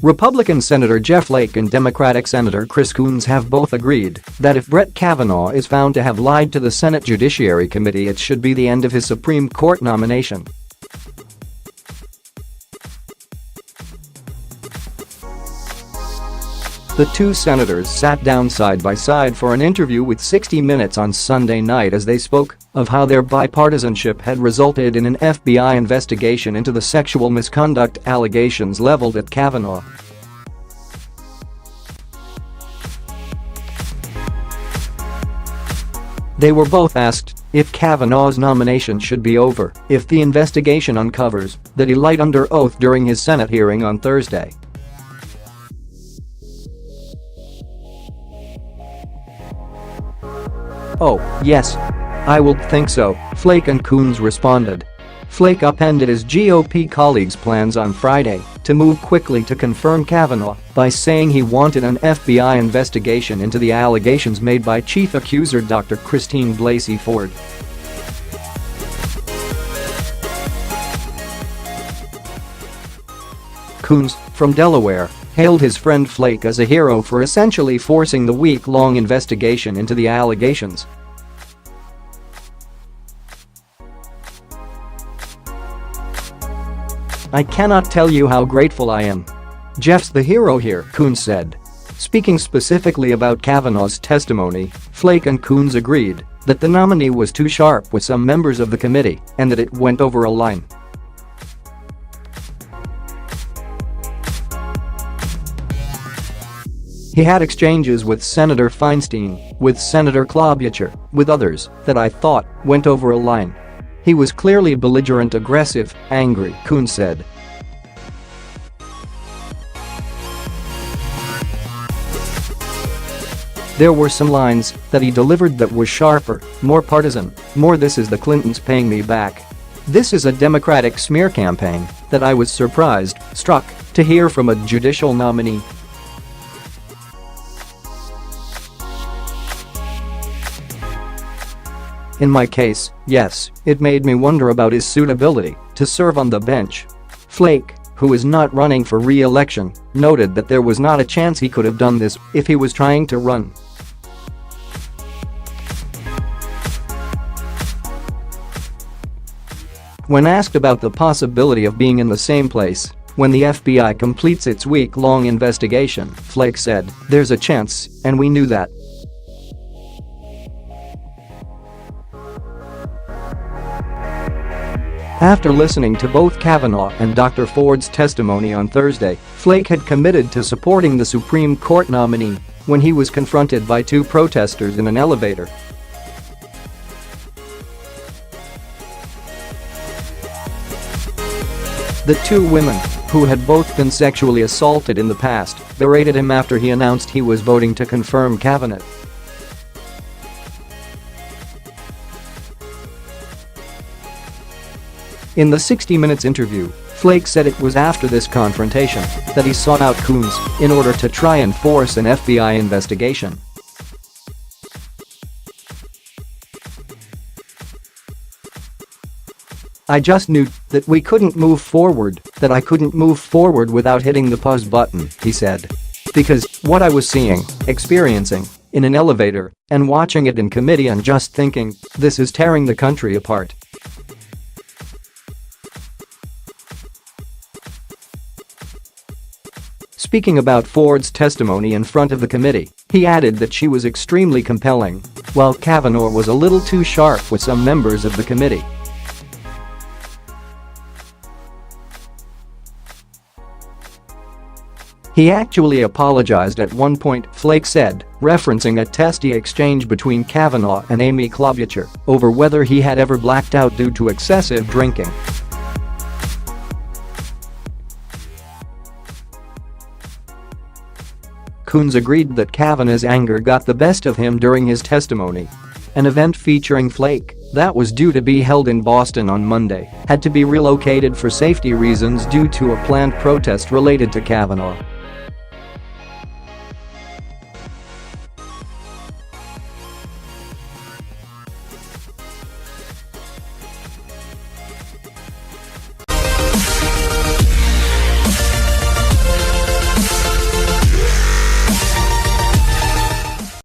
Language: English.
Republican Senator Jeff Flake and Democratic Senator Chris Coons have both agreed that if Brett Kavanaugh is found to have lied to the Senate Judiciary Committee, it should be the end of his Supreme Court nomination. The two senators sat down side by side for an interview with 60 Minutes on Sunday night as they spoke of how their bipartisanship had resulted in an FBI investigation into the sexual misconduct allegations leveled at Kavanaugh. They were both asked if Kavanaugh's nomination should be over if the investigation uncovers that he lied under oath during his Senate hearing on Thursday. "Oh, yes. I would think so," Flake and Coons responded. Flake upended his GOP colleagues' plans on Friday to move quickly to confirm Kavanaugh by saying he wanted an FBI investigation into the allegations made by chief accuser Dr Christine Blasey Ford. Coons, from Delaware, hailed his friend Flake as a hero for essentially forcing the week-long investigation into the allegations. "I cannot tell you how grateful I am. Jeff's the hero here," Coons said. Speaking specifically about Kavanaugh's testimony, Flake and Coons agreed that the nominee was too sharp with some members of the committee and that it went over a line. "He had exchanges with Senator Feinstein, with Senator Klobuchar, with others that I thought went over a line. He was clearly belligerent, aggressive, angry," Coons said. "There were some lines that he delivered that were sharper, more partisan, more 'this is the Clintons paying me back. This is a Democratic smear campaign' that I was struck to hear from a judicial nominee." "In my case, yes, it made me wonder about his suitability to serve on the bench." Flake, who is not running for re-election, noted that there was not a chance he could have done this if he was trying to run. When asked about the possibility of being in the same place when the FBI completes its week-long investigation, Flake said, "There's a chance, and we knew that." After listening to both Kavanaugh and Dr. Ford's testimony on Thursday, Flake had committed to supporting the Supreme Court nominee when he was confronted by two protesters in an elevator. The two women, who had both been sexually assaulted in the past, berated him after he announced he was voting to confirm Kavanugh. In the 60 Minutes interview, Flake said it was after this confrontation that he sought out Coons in order to try and force an FBI investigation. "I just knew that we couldn't move forward, that I couldn't move forward without hitting the pause button," he said. "Because what I was seeing, experiencing, in an elevator, and watching it in committee and just thinking, this is tearing the country apart." Speaking about Ford's testimony in front of the committee, he added that she was extremely compelling, while Kavanaugh was a little too sharp with some members of the committee. "He actually apologized at one point," Flake said, referencing a testy exchange between Kavanaugh and Amy Klobuchar over whether he had ever blacked out due to excessive drinking. Coons agreed that Kavanaugh's anger got the best of him during his testimony. An event featuring Flake that was due to be held in Boston on Monday had to be relocated for safety reasons due to a planned protest related to Kavanaugh.